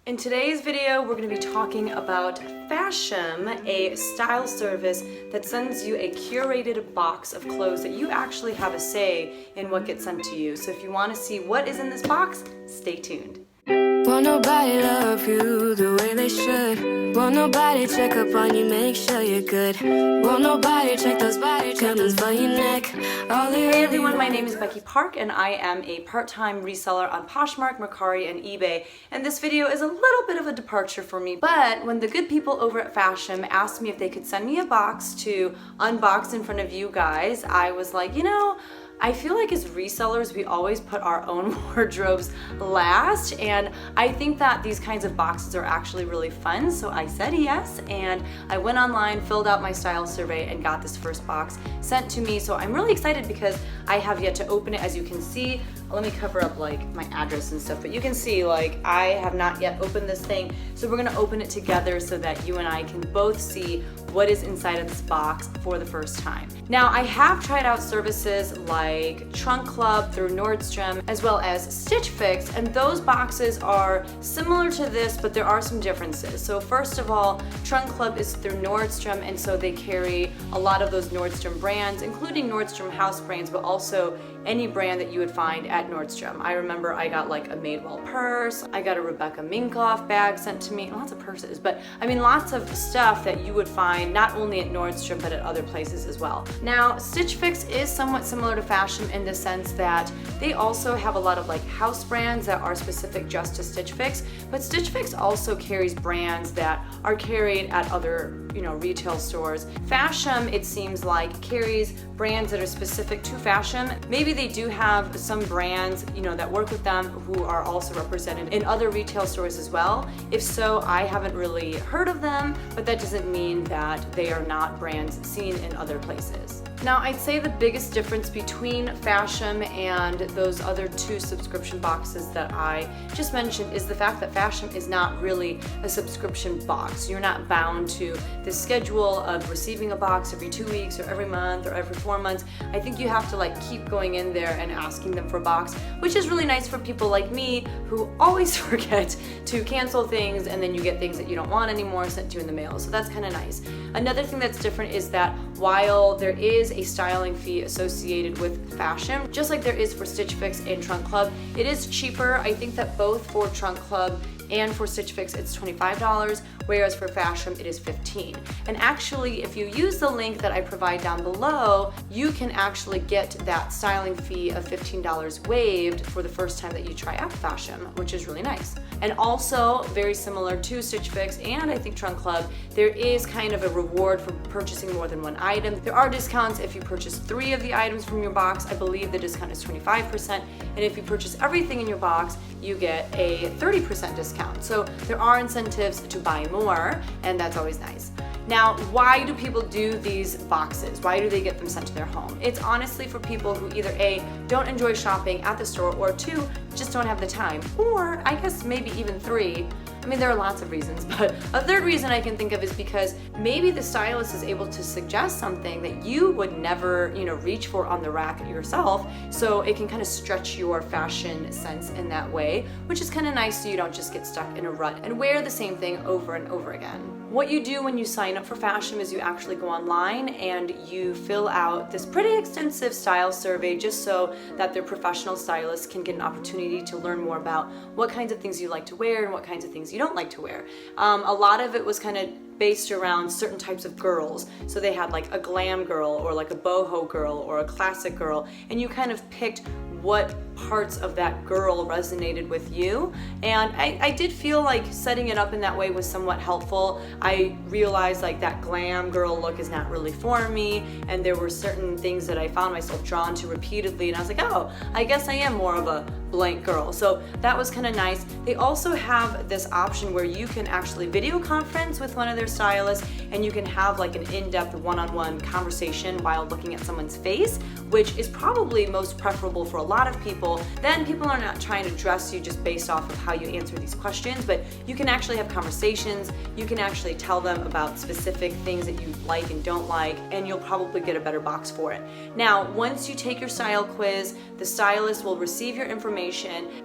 In today's video, we're going to be talking about Fashom, a style service that sends you a curated box of clothes that you actually have a say in what gets sent to you. So if you want to see what is in this box, stay tuned. Won't nobody love you the way they should. Won't nobody check up on you, make sure you're good. Won't nobody check those body buttons for your neck. Hey everyone, my name is Becky Park and I am a part-time reseller on Poshmark, Mercari, and eBay. And this video is a little bit of a departure for me, but when the good people over at Fashom asked me if they could send me a box to unbox in front of you guys, I was like, you know, I feel like as resellers, we always put our own wardrobes last, and I think that these kinds of boxes are actually really fun, so I said yes, and I went online, filled out my style survey, and got this first box sent to me. So I'm really excited because I have yet to open it. As you can see, let me cover up like my address and stuff, but you can see like I have not yet opened this thing, so we're gonna open it together so that you and I can both see what is inside of this box for the first time. Now, I have tried out services like Trunk Club through Nordstrom, as well as Stitch Fix, and those boxes are similar to this, but there are some differences. So first of all, Trunk Club is through Nordstrom, and so they carry a lot of those Nordstrom brands, including Nordstrom house brands, but also any brand that you would find at Nordstrom. I remember I got like a Madewell purse, I got a Rebecca Minkoff bag sent to me, lots of purses, but I mean lots of stuff that you would find not only at Nordstrom but at other places as well. Now, Stitch Fix is somewhat similar to Fashom in the sense that they also have a lot of like house brands that are specific just to Stitch Fix, but Stitch Fix also carries brands that are carried at other, retail stores. Fashom, it seems like, carries brands that are specific to Fashom. Maybe they do have some brands, that work with them who are also represented in other retail stores as well. If so, I haven't really heard of them, but that doesn't mean that they are not brands seen in other places. Now, I'd say the biggest difference between Fashom and those other two subscription boxes that I just mentioned is the fact that Fashom is not really a subscription box. You're not bound to the schedule of receiving a box every 2 weeks or every month or every 4 months. I think you have to keep going in there and asking them for a box, which is really nice for people like me who always forget to cancel things, and then you get things that you don't want anymore sent to you in the mail. So that's kind of nice. Another thing that's different is that while there is a styling fee associated with Fashom, just like there is for Stitch Fix and Trunk Club, it is cheaper. I think that both for Trunk Club and for Stitch Fix it's $25, whereas for Fashom it is $15. And actually, if you use the link that I provide down below, you can actually get that styling fee of $15 waived for the first time that you try out Fashom, which is really nice. And also, very similar to Stitch Fix and I think Trunk Club, there is kind of a reward for purchasing more than one item. There are discounts if you purchase 3 of the items from your box. I believe the discount is 25%, and if you purchase everything in your box, you get a 30% discount. So there are incentives to buy more, and that's always nice. Now, why do people do these boxes? Why do they get them sent to their home? It's honestly for people who either A, don't enjoy shopping at the store, or 2, just don't have the time. Or I guess maybe even 3, I mean, there are lots of reasons, but a third reason I can think of is because maybe the stylist is able to suggest something that you would never, reach for on the rack yourself, so it can kind of stretch your fashion sense in that way, which is kind of nice so you don't just get stuck in a rut and wear the same thing over and over again. What you do when you sign up for Fashom is you actually go online and you fill out this pretty extensive style survey just so that their professional stylists can get an opportunity to learn more about what kinds of things you like to wear and what kinds of things you don't like to wear. A lot of it was kind of based around certain types of girls. So they had like a glam girl or like a boho girl or a classic girl, and you kind of picked what parts of that girl resonated with you. And I did feel like setting it up in that way was somewhat helpful. I realized like that glam girl look is not really for me, and there were certain things that I found myself drawn to repeatedly, and I was like, oh, I guess I am more of a blank girl. So that was kind of nice. They also have this option where you can actually video conference with one of their stylists, and you can have like an in-depth one-on-one conversation while looking at someone's face, which is probably most preferable for a lot of people. Then people are not trying to dress you just based off of how you answer these questions, but you can actually have conversations. You can actually tell them about specific things that you like and don't like, and you'll probably get a better box for it. Now, once you take your style quiz, the stylist will receive your information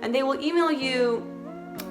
and they will email you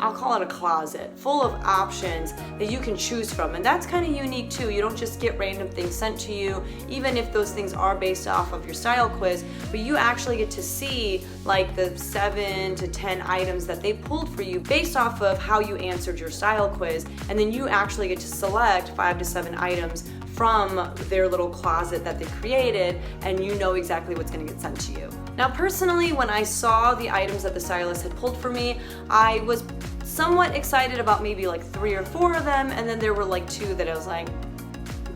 I'll call it a closet, full of options that you can choose from. And that's kind of unique too. You don't just get random things sent to you, even if those things are based off of your style quiz, but you actually get to see like the 7 to 10 items that they pulled for you based off of how you answered your style quiz. And then you actually get to select 5 to 7 items from their little closet that they created, and you know exactly what's gonna get sent to you. Now personally, when I saw the items that the stylist had pulled for me, I was somewhat excited about maybe like 3 or 4 of them, and then there were like 2 that I was like,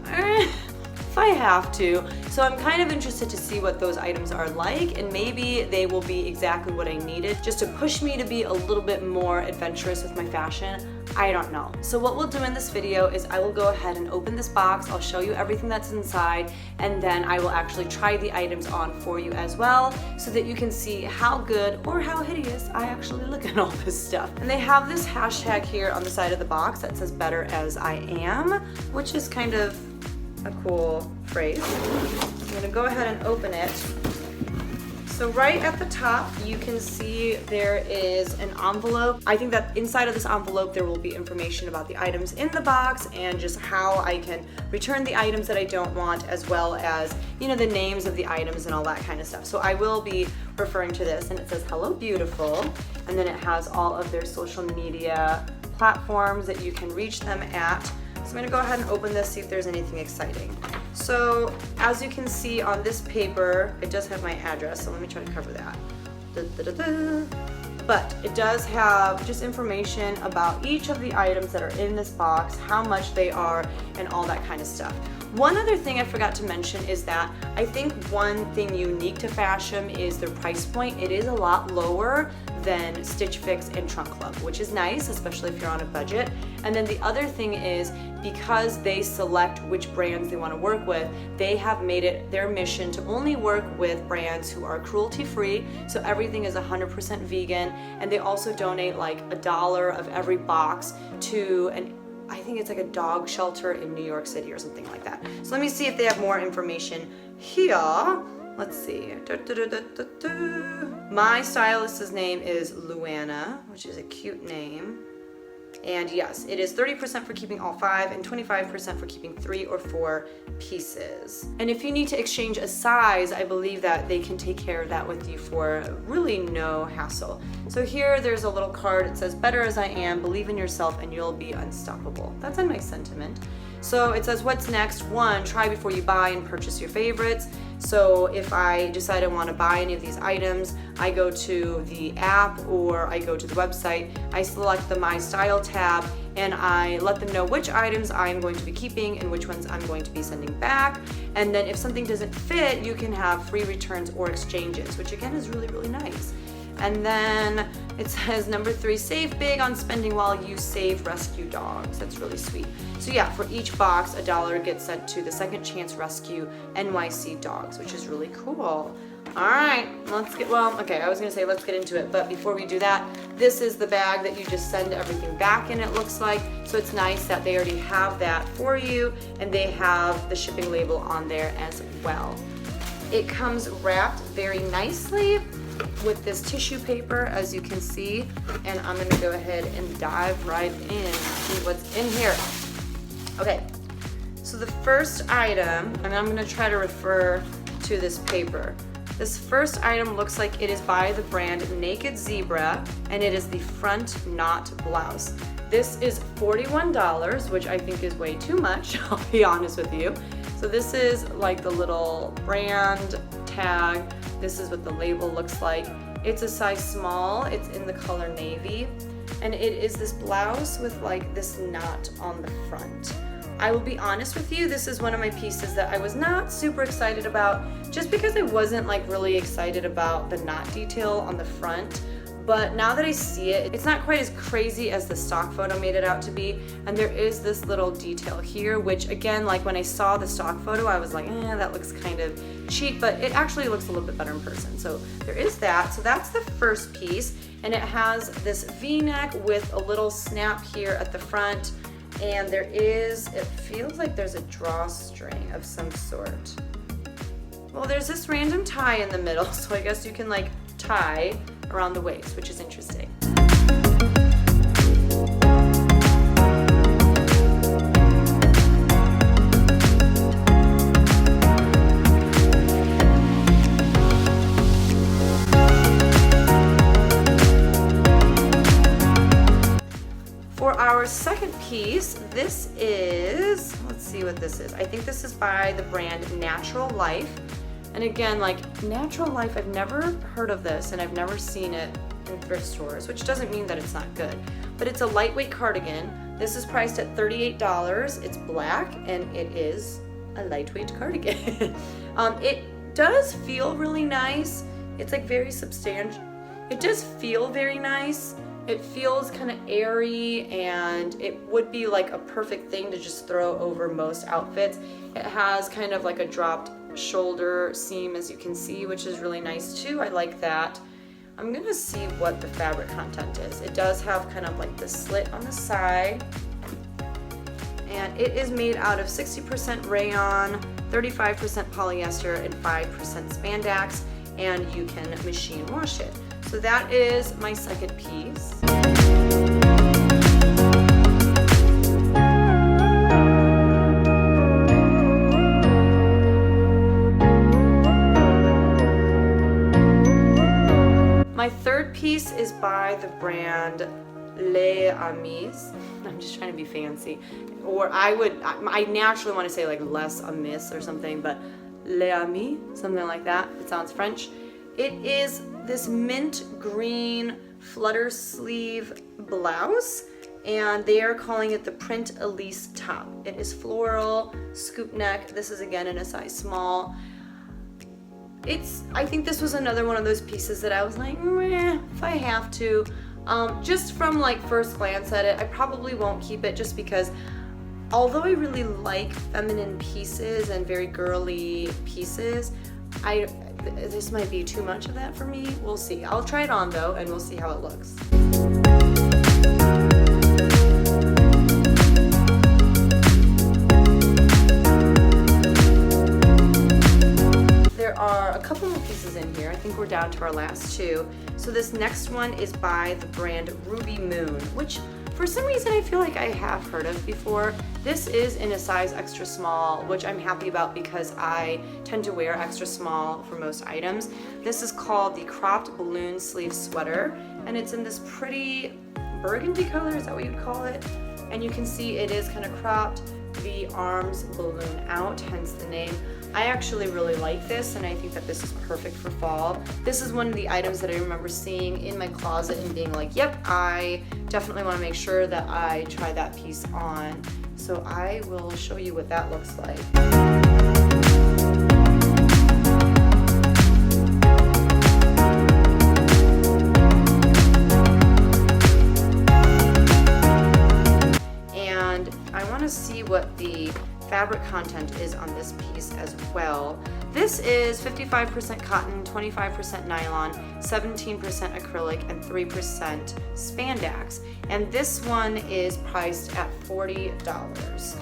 if I have to. So I'm kind of interested to see what those items are like, and maybe they will be exactly what I needed just to push me to be a little bit more adventurous with my fashion. I don't know. So what we'll do in this video is I will go ahead and open this box. I'll show you everything that's inside, and then I will actually try the items on for you as well, so that you can see how good or how hideous I actually look at all this stuff. And they have this hashtag here on the side of the box that says "Better as I am," which is kind of a cool phrase. I'm gonna go ahead and open it. So right at the top, you can see there is an envelope. I think that inside of this envelope, there will be information about the items in the box and just how I can return the items that I don't want, as well as, you know, the names of the items and all that kind of stuff. So I will be referring to this, and it says "Hello Beautiful," and then it has all of their social media platforms that you can reach them at. So I'm gonna go ahead and open this, see if there's anything exciting. So as you can see on this paper, it does have my address, so let me try to cover that. But it does have just information about each of the items that are in this box, how much they are, and all that kind of stuff. One other thing I forgot to mention is that I think one thing unique to Fashom is their price point. It is a lot lower than Stitch Fix and Trunk Club, which is nice, especially if you're on a budget. And then the other thing is, because they select which brands they want to work with, they have made it their mission to only work with brands who are cruelty-free, so everything is 100% vegan, and they also donate like $1 of every box to I think it's like a dog shelter in New York City or something like that. So let me see if they have more information here. Let's see. My stylist's name is Luana, which is a cute name. And yes, it is 30% for keeping all 5 and 25% for keeping 3 or 4 pieces. And if you need to exchange a size, I believe that they can take care of that with you for really no hassle. So here there's a little card. It says, "Better as I am, believe in yourself and you'll be unstoppable." That's a nice sentiment. So it says, what's next? 1, try before you buy and purchase your favorites. So if I decide I want to buy any of these items, I go to the app or I go to the website, I select the My Style tab, and I let them know which items I'm going to be keeping and which ones I'm going to be sending back. And then if something doesn't fit, you can have free returns or exchanges, which again is really, really nice. And then it says number 3, save big on spending while you save rescue dogs. That's really sweet. So yeah, for each box, $1 gets sent to the Second Chance Rescue NYC dogs, which is really cool. All right, let's get into it. But before we do that, this is the bag that you just send everything back in, it looks like. So it's nice that they already have that for you, and they have the shipping label on there as well. It comes wrapped very nicely with this tissue paper, as you can see, and I'm gonna go ahead and dive right in, see what's in here. Okay, so the first item, and I'm gonna try to refer to this paper. This first item looks like it is by the brand Naked Zebra, and it is the front knot blouse. This is $41, which I think is way too much, I'll be honest with you. So this is like the little brand tag. This is what the label looks like. It's a size small, it's in the color navy, and it is this blouse with like this knot on the front. I will be honest with you, this is one of my pieces that I was not super excited about, just because I wasn't like really excited about the knot detail on the front. But now that I see it, it's not quite as crazy as the stock photo made it out to be. And there is this little detail here, which again, like when I saw the stock photo, I was like, that looks kind of cheap, but it actually looks a little bit better in person. So there is that. So that's the first piece. And it has this V-neck with a little snap here at the front. And there is, it feels like there's a drawstring of some sort. Well, there's this random tie in the middle, so I guess you can like tie around the waist, which is interesting. For our second piece, this is, let's see what this is. I think this is by the brand Natural Life. And again, like Natural Life, I've never heard of this and I've never seen it in thrift stores, which doesn't mean that it's not good. But it's a lightweight cardigan. This is priced at $38. It's black and it is a lightweight cardigan. It does feel really nice. It's like very substantial. It does feel very nice. It feels kind of airy and it would be like a perfect thing to just throw over most outfits. It has kind of like a dropped shoulder seam, as you can see, which is really nice too. I like that. I'm gonna see what the fabric content is. It does have kind of like the slit on the side, and it is made out of 60% rayon, 35% polyester, and 5% spandex, and you can machine wash it. So that is my second piece. My third piece is by the brand Les Amis. I'm just trying to be fancy. Or I naturally want to say like Les Amis or something, but Les Amis, something like that. It sounds French. It is this mint green flutter sleeve blouse, and they are calling it the Print Elise top. It is floral, scoop neck. This is again in a size small. I think this was another one of those pieces that I was like, meh, if I have to. Just from like first glance at it, I probably won't keep it just because although I really like feminine pieces and very girly pieces, this might be too much of that for me. We'll see. I'll try it on though, and we'll see how it looks. There are a couple more pieces in here. I think we're down to our last two. So this next one is by the brand Ruby Moon, which for some reason I feel like I have heard of before. This is in a size extra small, which I'm happy about because I tend to wear extra small for most items. This is called the Cropped Balloon Sleeve Sweater, and it's in this pretty burgundy color, is that what you'd call it? And you can see it is kind of cropped. The arms balloon out, hence the name. I actually really like this, and I think that this is perfect for fall. This is one of the items that I remember seeing in my closet and being like, yep, I definitely want to make sure that I try that piece on. So I will show you what that looks like. See what the fabric content is on this piece as well. This is 55% cotton, 25% nylon, 17% acrylic, and 3% spandex. And this one is priced at $40,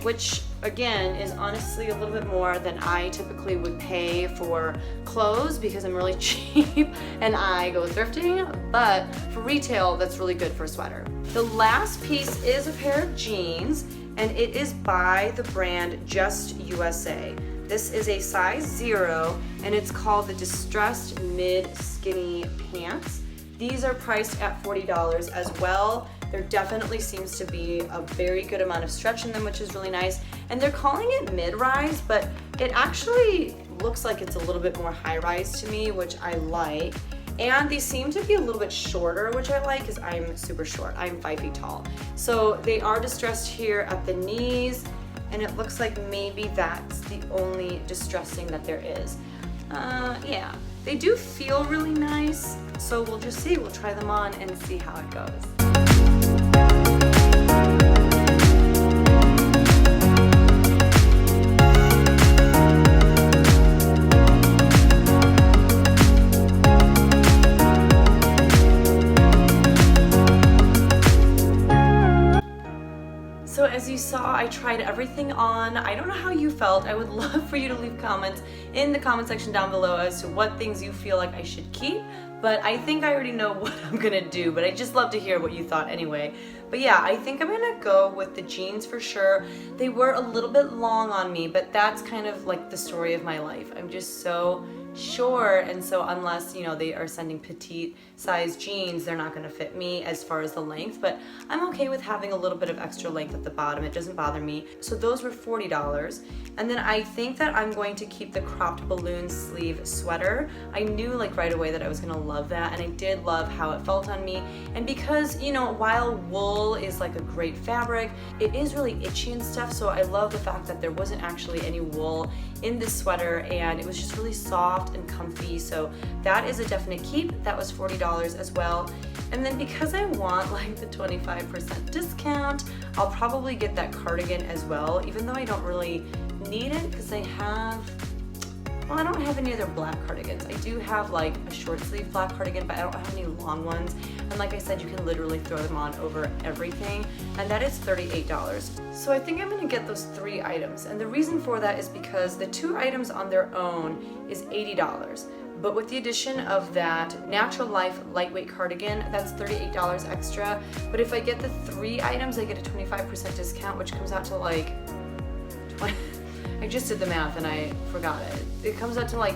which again is honestly a little bit more than I typically would pay for clothes because I'm really cheap and I go thrifting, but for retail that's really good for a sweater. The last piece is a pair of jeans, and it is by the brand Just USA. This is a size 0, and it's called the Distressed Mid Skinny Pants. These are priced at $40 as well. There definitely seems to be a very good amount of stretch in them, which is really nice. And they're calling it mid-rise, but it actually looks like it's a little bit more high-rise to me, which I like. And these seem to be a little bit shorter, which I like because I'm super short. I'm 5 feet tall. So they are distressed here at the knees, and it looks like maybe that's the only distressing that there is. Yeah, they do feel really nice, so we'll just see. We'll try them on and see how it goes. So as you saw, I tried everything on. I don't know how you felt. I would love for you to leave comments in the comment section down below as to what things you feel like I should keep. But I think I already know what I'm gonna do, but I just love to hear what you thought anyway. But yeah, I think I'm gonna go with the jeans for sure. They were a little bit long on me, but that's kind of like the story of my life. I'm just so short, and so unless, you know, they are sending petite size jeans, they're not gonna fit me as far as the length, but I'm okay with having a little bit of extra length at the bottom. It doesn't bother me. So those were $40. And then I think that I'm going to keep the cropped balloon sleeve sweater. I knew like right away that I was gonna love that, and I did love how it felt on me. And because, you know, while wool is like a great fabric, it is really itchy and stuff, so I love the fact that there wasn't actually any wool in this sweater, and it was just really soft and comfy. So that is a definite keep. That was $40 as well. And then because I want like the 25% discount, I'll probably get that cardigan as well, even though I don't really need it because I don't have any other black cardigans. I do have like a short sleeve black cardigan, but I don't have any long ones. And like I said, you can literally throw them on over everything. And that is $38. So I think I'm gonna get those 3 items. And the reason for that is because the 2 items on their own is $80. But with the addition of that Natural Life lightweight cardigan, that's $38 extra. But if I get the 3 items, I get a 25% discount, which comes out to like 20. I just did the math and I forgot it. It comes out to like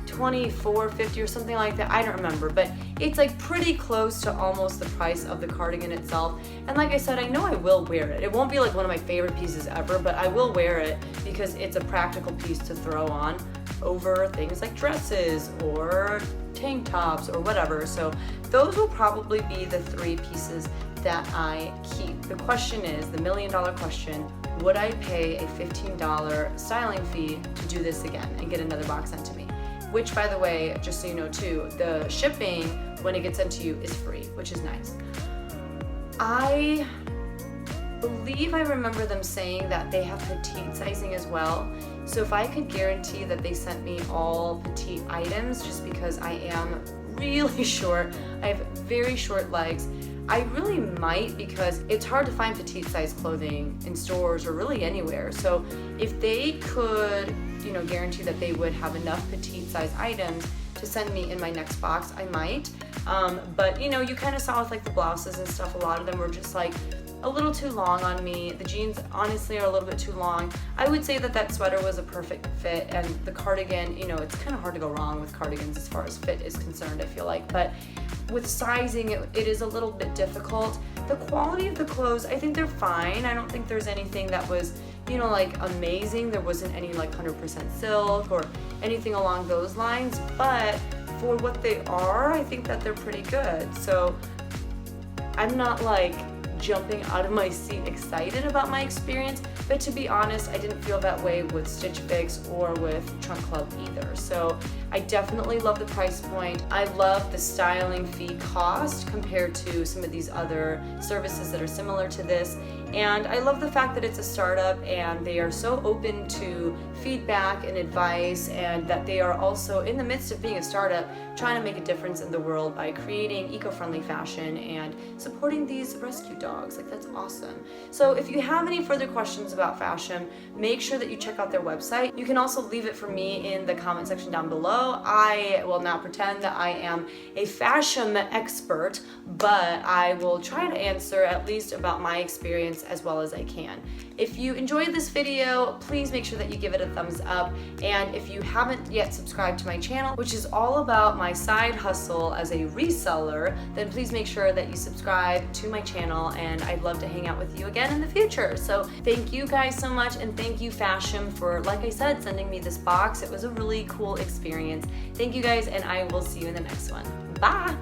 $24.50 or something like that. I don't remember, but it's like pretty close to almost the price of the cardigan itself. And like I said, I know I will wear it. It won't be like one of my favorite pieces ever, but I will wear it because it's a practical piece to throw on over things like dresses or tank tops or whatever. So those will probably be the 3 pieces that I keep. The question is, the $1 million question, would I pay a $15 styling fee to do this again and get another box sent to me? Which, by the way, just so you know too, the shipping when it gets sent to you is free, which is nice. I believe I remember them saying that they have petite sizing as well. So if I could guarantee that they sent me all petite items, just because I am really short, I have very short legs, I really might, because it's hard to find petite size clothing in stores or really anywhere. So if they could, you know, guarantee that they would have enough petite size items to send me in my next box, I might. But you know, you kind of saw with like the blouses and stuff, a lot of them were just like a little too long on me. The jeans honestly are a little bit too long. I would say that that sweater was a perfect fit, and the cardigan, you know, it's kind of hard to go wrong with cardigans as far as fit is concerned, I feel like. But with sizing, it is a little bit difficult. The quality of the clothes, I think they're fine. I don't think there's anything that was, you know, like amazing. There wasn't any like 100% silk or anything along those lines, but for what they are, I think that they're pretty good. So I'm not like jumping out of my seat excited about my experience, but to be honest, I didn't feel that way with Stitch Fix or with Trunk Club either. So I definitely love the price point. I love the styling fee cost compared to some of these other services that are similar to this. And I love the fact that it's a startup and they are so open to feedback and advice, and that they are also in the midst of being a startup trying to make a difference in the world by creating eco-friendly fashion and supporting these rescue dogs. Like, that's awesome. So if you have any further questions about Fashom, make sure that you check out their website. You can also leave it for me in the comment section down below. I will not pretend that I am a Fashom expert, but I will try to answer at least about my experience as well as I can. If you enjoyed this video, please make sure that you give it a thumbs up. And if you haven't yet subscribed to my channel, which is all about my side hustle as a reseller, then please make sure that you subscribe to my channel, and I'd love to hang out with you again in the future. So thank you guys so much, and thank you Fashom for, like I said, sending me this box. It was a really cool experience. Thank you guys, and I will see you in the next one. Bye!